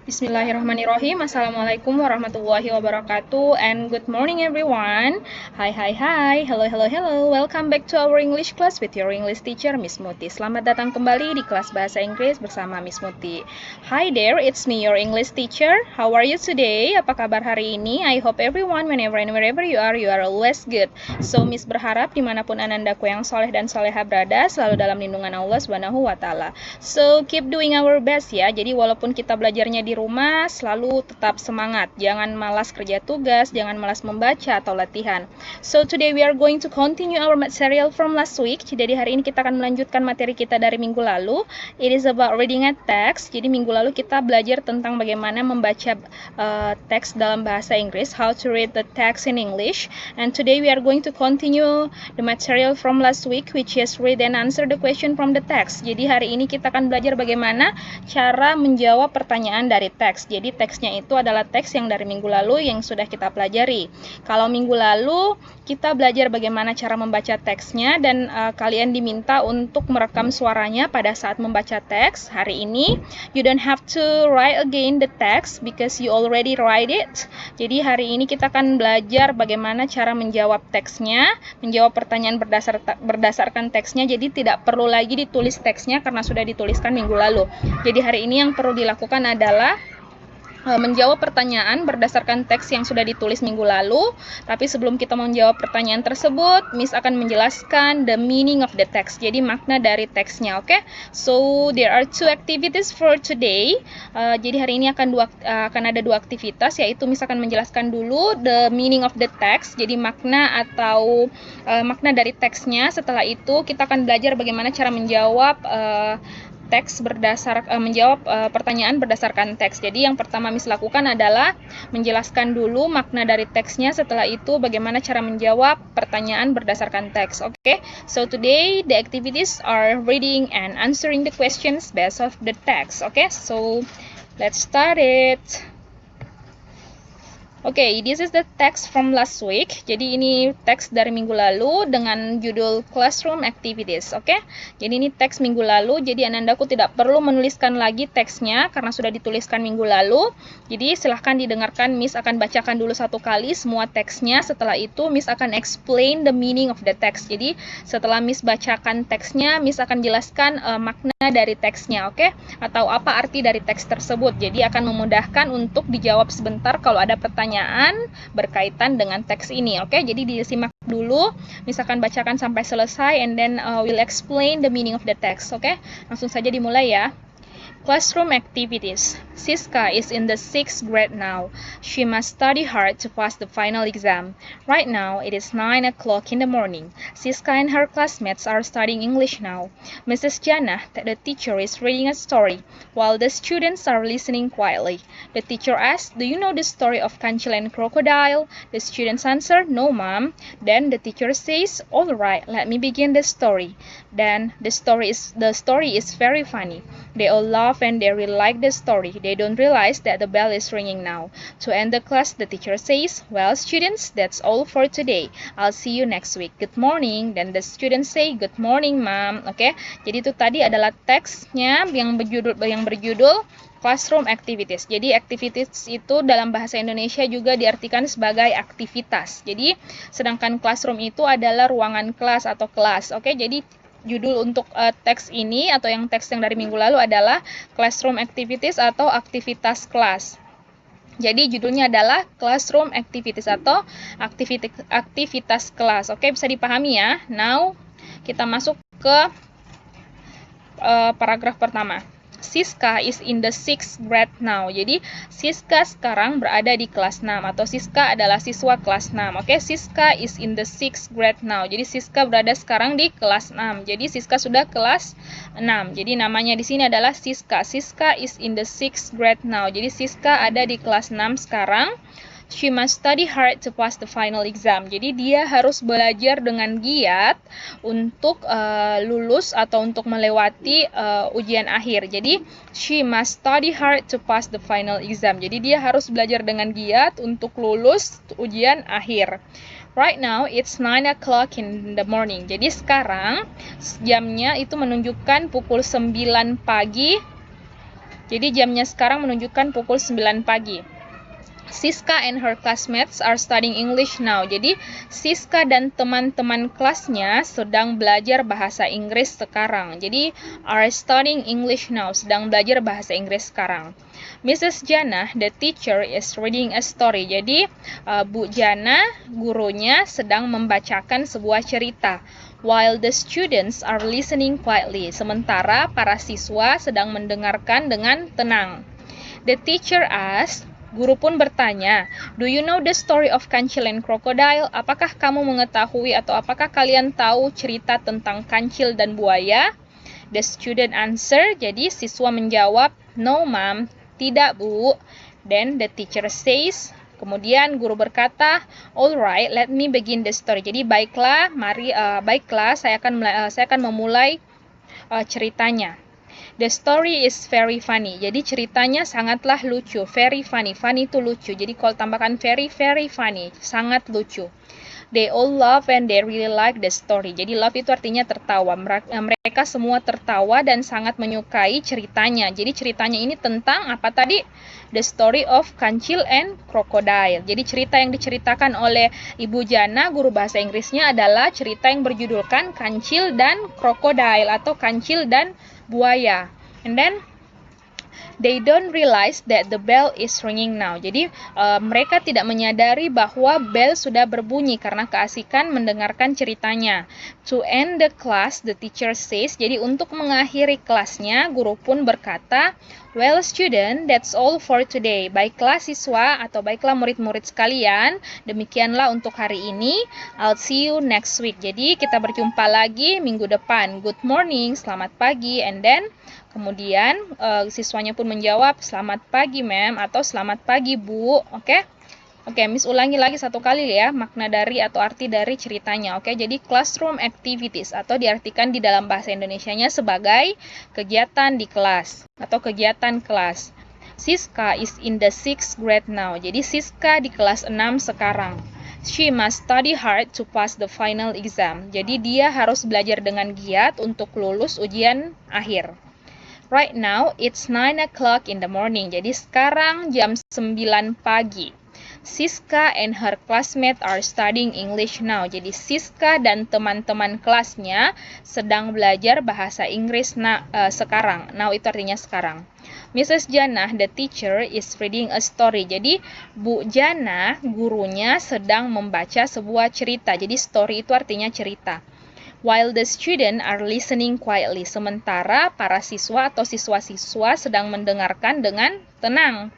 Bismillahirrahmanirrahim. Assalamualaikum warahmatullahi wabarakatuh. And good morning everyone. Hi. Hello. Welcome back to our English class with your English teacher Miss Muti. Selamat datang kembali di kelas bahasa Inggris bersama Miss Muti. Hi there, it's me your English teacher. How are you today? Apa kabar hari ini? I hope everyone whenever and wherever you are always good. So Miss berharap dimanapun anandaku yang soleh dan soleha berada selalu dalam lindungan Allah Subhanahu wa taala. So keep doing our best ya. Jadi walaupun kita belajarnya di rumah, selalu tetap semangat. Jangan malas kerja tugas, jangan malas membaca atau latihan. So today we are going to continue our material from last week. Jadi hari ini kita akan melanjutkan materi kita dari minggu lalu. It is about reading a text. Jadi minggu lalu kita belajar tentang bagaimana membaca teks dalam bahasa Inggris, how to read the text in English. And today we are going to continue the material from last week, which is read and answer the question from the text. Jadi hari ini kita akan belajar bagaimana cara menjawab pertanyaan dari teks. Jadi teksnya itu adalah teks yang dari minggu lalu yang sudah kita pelajari. Kalau minggu lalu kita belajar bagaimana cara membaca teksnya dan kalian diminta untuk merekam suaranya pada saat membaca teks. Hari ini you don't have to write again the text because you already write it. Jadi hari ini kita akan belajar bagaimana cara menjawab teksnya, menjawab pertanyaan berdasarkan teksnya. Jadi tidak perlu lagi ditulis teksnya karena sudah dituliskan minggu lalu. Jadi hari ini yang perlu dilakukan adalah menjawab pertanyaan berdasarkan teks yang sudah ditulis minggu lalu. Tapi sebelum kita menjawab pertanyaan tersebut, Miss akan menjelaskan the meaning of the text. Jadi makna dari teksnya, oke? So there are two activities for today. Jadi hari ini akan ada dua aktivitas, yaitu Miss akan menjelaskan dulu the meaning of the text. Jadi makna atau makna dari teksnya. Setelah itu kita akan belajar bagaimana cara menjawab menjawab pertanyaan berdasarkan teks. Jadi yang pertama Miss lakukan adalah menjelaskan dulu makna dari teksnya. Setelah itu bagaimana cara menjawab pertanyaan berdasarkan teks. Oke. So today the activities are reading and answering the questions based of the text. Oke. So let's start it. Oke, this is the text from last week. Jadi ini teks dari minggu lalu dengan judul Classroom Activities. Oke, jadi ini teks minggu lalu. Jadi anandaku tidak perlu menuliskan lagi teksnya karena sudah dituliskan minggu lalu. Jadi silahkan didengarkan. Miss akan bacakan dulu satu kali semua teksnya. Setelah itu Miss akan explain the meaning of the text. Jadi setelah Miss bacakan teksnya, Miss akan jelaskan makna dari teksnya. Oke, atau apa arti dari teks tersebut. Jadi akan memudahkan untuk dijawab sebentar kalau ada pertanyaan berkaitan dengan teks ini. Oke, jadi disimak dulu, misalkan bacakan sampai selesai and then we'll explain the meaning of the text. Oke, langsung saja dimulai ya. Classroom activities. Siska is in the 6th grade now. She must study hard to pass the final exam. Right now, it is 9 o'clock in the morning. Siska and her classmates are studying English now. Mrs. Jana, the teacher, is reading a story, while the students are listening quietly. The teacher asks, "Do you know the story of Kancil and Crocodile?" The students answer, "No, ma'am." Then the teacher says, "All right, let me begin the story." Then the story is very funny. They all laugh and they really like the story. They don't realize that the bell is ringing now. To end the class, the teacher says, "Well, students, that's all for today. I'll see you next week. Good morning." Then the students say, "Good morning, ma'am." Oke, jadi itu tadi adalah teksnya yang berjudul Classroom Activities. Jadi activities itu dalam bahasa Indonesia juga diartikan sebagai aktivitas. Jadi sedangkan classroom itu adalah ruangan kelas atau kelas. Oke, jadi judul untuk teks ini atau teks yang dari minggu lalu adalah Classroom Activities atau aktivitas kelas. Jadi judulnya adalah Classroom Activities atau aktivitas kelas. Oke, bisa dipahami ya. Now kita masuk ke paragraf pertama. Siska is in the 6th grade now. Jadi Siska sekarang berada di kelas 6 atau Siska adalah siswa kelas 6. Oke, Siska is in the 6th grade now. Jadi Siska berada sekarang di kelas 6. Jadi Siska sudah kelas 6. Jadi namanya di sini adalah Siska. Siska is in the 6th grade now. Jadi Siska ada di kelas 6 sekarang. She must study hard to pass the final exam. Jadi dia harus belajar dengan giat untuk lulus atau untuk melewati ujian akhir. Jadi she must study hard to pass the final exam. Jadi dia harus belajar dengan giat untuk lulus ujian akhir. Right now it's 9 o'clock in the morning. Jadi sekarang jamnya itu menunjukkan pukul 9 pagi Jadi jamnya sekarang menunjukkan pukul 9 pagi. Siska and her classmates are studying English now. Jadi Siska dan teman-teman kelasnya sedang belajar bahasa Inggris sekarang. Jadi are studying English now, sedang belajar bahasa Inggris sekarang. Mrs. Jana, the teacher, is reading a story. Jadi Bu Jana, gurunya, sedang membacakan sebuah cerita. While the students are listening quietly. Sementara para siswa sedang mendengarkan dengan tenang. The teacher asked, guru pun bertanya, "Do you know the story of Kancil and Crocodile?" Apakah kamu mengetahui atau apakah kalian tahu cerita tentang kancil dan buaya? The student answer, jadi siswa menjawab, "No, ma'am." Tidak, Bu. Then the teacher says, kemudian guru berkata, "Alright, let me begin the story." Jadi baiklah, saya akan memulai ceritanya. The story is very funny. Jadi ceritanya sangatlah lucu. Very funny. Funny itu lucu. Jadi kalau tambahkan very, very funny. Sangat lucu. They all laugh and they really like the story. Jadi laugh itu artinya tertawa. Mereka semua tertawa dan sangat menyukai ceritanya. Jadi ceritanya ini tentang apa tadi? The story of Kancil and Crocodile. Jadi cerita yang diceritakan oleh Ibu Jana, guru bahasa Inggrisnya, adalah cerita yang berjudulkan Kancil dan Crocodile atau Kancil dan buaya. And then they don't realize that the bell is ringing now. Jadi mereka tidak menyadari bahwa bell sudah berbunyi karena keasikan mendengarkan ceritanya. To end the class, the teacher says. Jadi untuk mengakhiri kelasnya, guru pun berkata, "Well student, that's all for today." Baiklah siswa atau baiklah murid-murid sekalian, demikianlah untuk hari ini. I'll see you next week. Jadi kita berjumpa lagi minggu depan. Good morning, selamat pagi. And then kemudian siswanya pun menjawab, "Selamat pagi, ma'am," atau "Selamat pagi, Bu." Oke? Oke, Miss ulangi lagi satu kali ya makna dari atau arti dari ceritanya. Oke, jadi classroom activities atau diartikan di dalam bahasa Indonesianya sebagai kegiatan di kelas atau kegiatan kelas. Siska is in the 6th grade now. Jadi Siska di kelas 6 sekarang. She must study hard to pass the final exam. Jadi dia harus belajar dengan giat untuk lulus ujian akhir. Right now, it's 9 o'clock in the morning. Jadi sekarang jam 9 pagi. Siska and her classmate are studying English now. Jadi Siska dan teman-teman kelasnya sedang belajar bahasa Inggris sekarang. Now itu artinya sekarang. Mrs. Jana, the teacher, is reading a story. Jadi Bu Jana, gurunya, sedang membaca sebuah cerita. Jadi story itu artinya cerita. While the students are listening quietly. Sementara para siswa atau siswa-siswa sedang mendengarkan dengan tenang.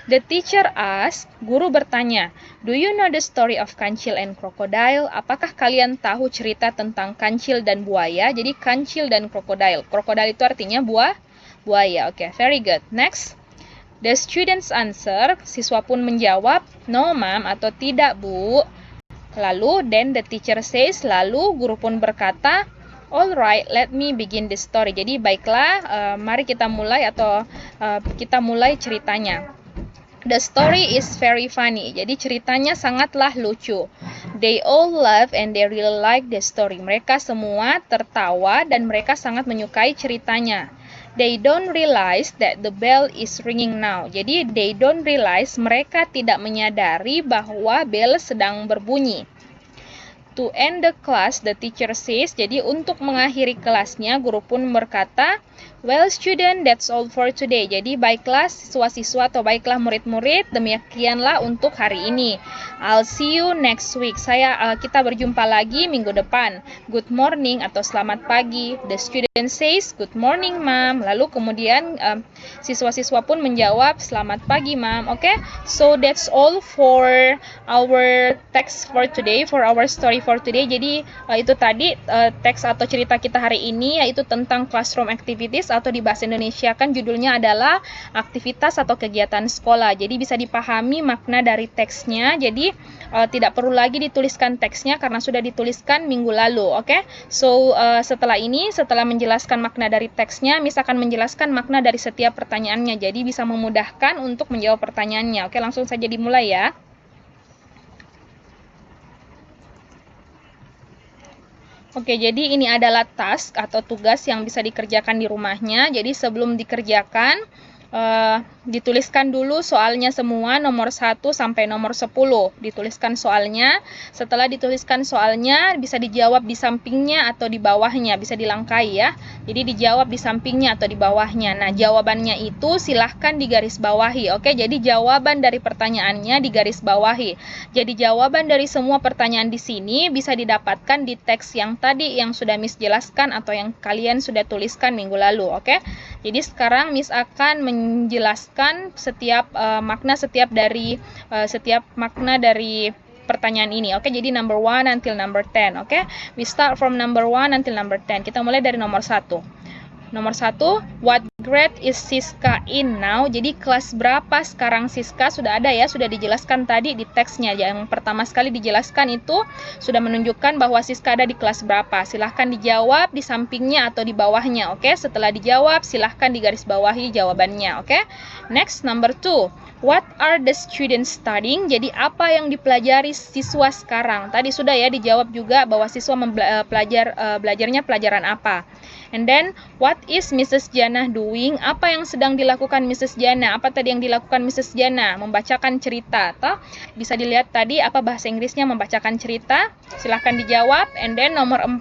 The teacher asked, guru bertanya, "Do you know the story of Kancil and Crocodile?" Apakah kalian tahu cerita tentang kancil dan buaya? Jadi kancil dan crocodile. Crocodile itu artinya buaya. Oke, very good. Next. The students answer, siswa pun menjawab, "No, ma'am," atau "Tidak, Bu." Lalu, then the teacher says, lalu guru pun berkata, "Alright, let me begin the story." Jadi baiklah, mari kita mulai kita mulai ceritanya. The story is very funny. Jadi ceritanya sangatlah lucu. They all laugh and they really like the story. Mereka semua tertawa dan mereka sangat menyukai ceritanya. They don't realize that the bell is ringing now. Jadi they don't realize, mereka tidak menyadari bahwa bell sedang berbunyi. To end the class, the teacher says. Jadi untuk mengakhiri kelasnya, guru pun berkata, "Well student, that's all for today." Jadi baiklah siswa-siswa atau baiklah murid-murid, demikianlah untuk hari ini. I'll see you next week. Kita berjumpa lagi minggu depan. Good morning atau selamat pagi. The student says, "Good morning, ma'am." Lalu kemudian siswa-siswa pun menjawab, "Selamat pagi, ma'am." Oke? So that's all for our text for today, for our story for today. Jadi itu tadi teks atau cerita kita hari ini, yaitu tentang classroom activities atau di bahasa Indonesia kan judulnya adalah aktivitas atau kegiatan sekolah. Jadi bisa dipahami makna dari teksnya. Jadi tidak perlu lagi dituliskan teksnya karena sudah dituliskan minggu lalu. Oke? So setelah menjelaskan makna dari teksnya, Miss akan menjelaskan makna dari setiap pertanyaannya. Jadi bisa memudahkan untuk menjawab pertanyaannya. Oke, langsung saja dimulai ya. Oke, jadi ini adalah task atau tugas yang bisa dikerjakan di rumahnya. Jadi sebelum dikerjakan, dituliskan dulu soalnya semua nomor 1 sampai nomor 10. Dituliskan soalnya. Setelah dituliskan soalnya bisa dijawab di sampingnya atau di bawahnya, bisa dilangkai ya. Jadi dijawab di sampingnya atau di bawahnya. Nah, jawabannya itu silahkan digarisbawahi. Oke, jadi jawaban dari pertanyaannya digarisbawahi. Jadi jawaban dari semua pertanyaan di sini bisa didapatkan di teks yang tadi yang sudah Miss jelaskan atau yang kalian sudah tuliskan minggu lalu. Oke. Jadi sekarang Miss akan menjelaskan setiap makna dari pertanyaan ini. Oke, jadi number 1 until number 10. Oke, we start from number 1 until number 10. Kita mulai dari nomor 1. Nomor 1, what grade is Siska in now? Jadi kelas berapa sekarang Siska? Sudah ada ya, sudah dijelaskan tadi di teksnya. Yang pertama sekali dijelaskan itu sudah menunjukkan bahwa Siska ada di kelas berapa. Silahkan dijawab di sampingnya atau di bawahnya. Oke, setelah dijawab silahkan digarisbawahi jawabannya. Oke, next number 2. What are the students studying? Jadi apa yang dipelajari siswa sekarang? Tadi sudah ya dijawab juga bahwa siswa belajarnya pelajaran apa. And then, what is Mrs. Jana doing? Apa yang sedang dilakukan Mrs. Jana? Apa tadi yang dilakukan Mrs. Jana? Membacakan cerita. Toh? Bisa dilihat tadi apa bahasa Inggrisnya membacakan cerita. Silahkan dijawab. And then nomor 4,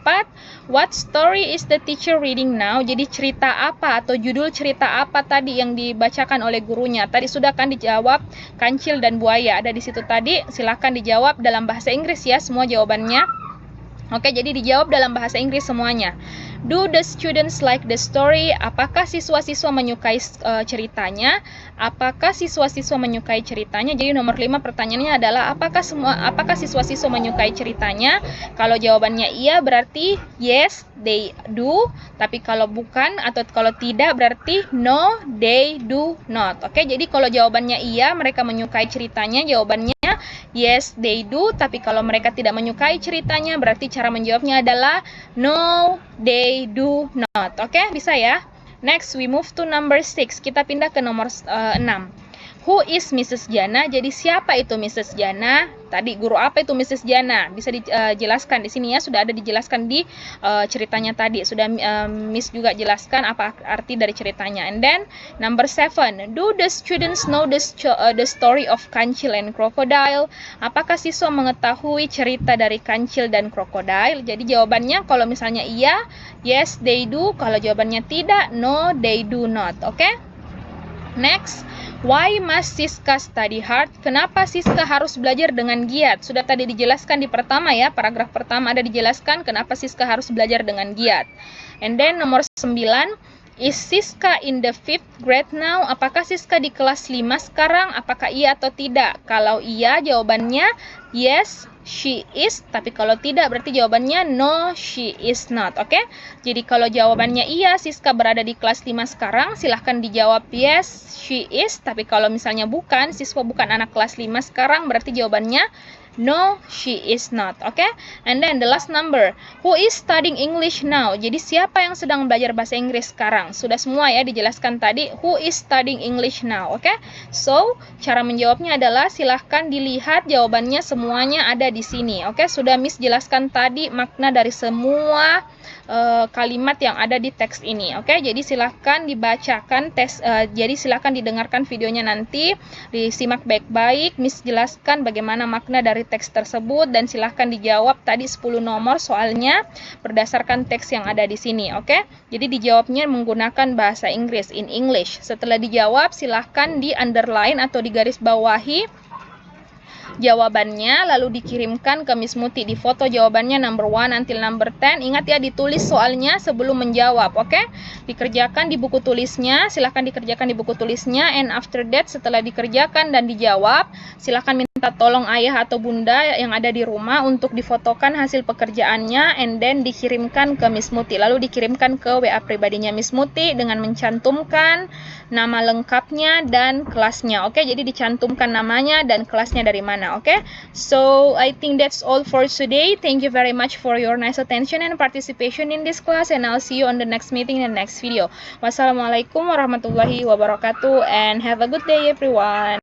what story is the teacher reading now? Jadi cerita apa atau judul cerita apa tadi yang dibacakan oleh gurunya? Tadi sudah kan dijawab kancil dan buaya. Ada di situ tadi. Silahkan dijawab dalam bahasa Inggris ya semua jawabannya. Oke, jadi dijawab dalam bahasa Inggris semuanya. Do the students like the story? Apakah siswa-siswa menyukai ceritanya? Apakah siswa-siswa menyukai ceritanya? Jadi nomor 5 pertanyaannya adalah apakah siswa-siswa menyukai ceritanya? Kalau jawabannya iya berarti yes, they do. Tapi kalau bukan atau kalau tidak berarti no, they do not. Oke, jadi kalau jawabannya iya, mereka menyukai ceritanya, jawabannya yes, they do. Tapi kalau mereka tidak menyukai ceritanya, berarti cara menjawabnya adalah no, they do not. Oke, bisa ya? Next, we move to number 6. Kita pindah ke nomor 6. Who is Mrs. Jana? Jadi siapa itu Mrs. Jana? Tadi guru apa itu Mrs. Jana? Bisa dijelaskan di sini ya, sudah ada dijelaskan di ceritanya tadi. Sudah Miss juga jelaskan apa arti dari ceritanya. And then number 7, do the students know the story of Kancil and Crocodile? Apakah siswa mengetahui cerita dari Kancil dan Crocodile? Jadi jawabannya kalau misalnya iya, yes they do. Kalau jawabannya tidak, no they do not. Oke? Next, why must Siska study hard? Kenapa Siska harus belajar dengan giat? Sudah tadi dijelaskan di pertama ya, paragraf pertama ada dijelaskan kenapa Siska harus belajar dengan giat. And then nomor 9, is Siska in the 5th grade now? Apakah Siska di kelas 5 sekarang? Apakah iya atau tidak? Kalau iya jawabannya yes, she is. Tapi kalau tidak berarti jawabannya no, she is not. Oke? Jadi kalau jawabannya iya, Siska berada di kelas 5 sekarang, silahkan dijawab yes, she is. Tapi kalau misalnya bukan, siswa bukan anak kelas 5 sekarang, berarti jawabannya no, she is not. Okay? And then the last number, who is studying English now? Jadi siapa yang sedang belajar bahasa Inggris sekarang? Sudah semua ya dijelaskan tadi, who is studying English now? Okay? So, cara menjawabnya adalah silahkan dilihat jawabannya semuanya ada di sini. Okay? Sudah Miss jelaskan tadi makna dari semua kalimat yang ada di teks ini. Oke, jadi silahkan dibacakan jadi silahkan didengarkan videonya nanti, disimak baik-baik. Miss jelaskan bagaimana makna dari teks tersebut dan silahkan dijawab tadi 10 nomor soalnya berdasarkan teks yang ada di sini. Oke, jadi dijawabnya menggunakan bahasa Inggris, in English. Setelah dijawab silahkan di underline atau digarisbawahi jawabannya, lalu dikirimkan ke Miss Muti. Di foto jawabannya number 1 until number 10. Ingat ya, ditulis soalnya sebelum menjawab. Oke, dikerjakan di buku tulisnya. Silahkan dikerjakan di buku tulisnya. And after that, setelah dikerjakan dan dijawab, silahkan minta tolong ayah atau bunda yang ada di rumah untuk difotokan hasil pekerjaannya and then dikirimkan ke Miss Muti. Lalu dikirimkan ke WA pribadinya Miss Muti dengan mencantumkan nama lengkapnya dan kelasnya. Oke, jadi dicantumkan namanya dan kelasnya dari mana. Okay, so I think that's all for today. Thank you very much for your nice attention and participation in this class, and I'll see you on the next meeting and next video. Wassalamualaikum warahmatullahi wabarakatuh, and have a good day everyone.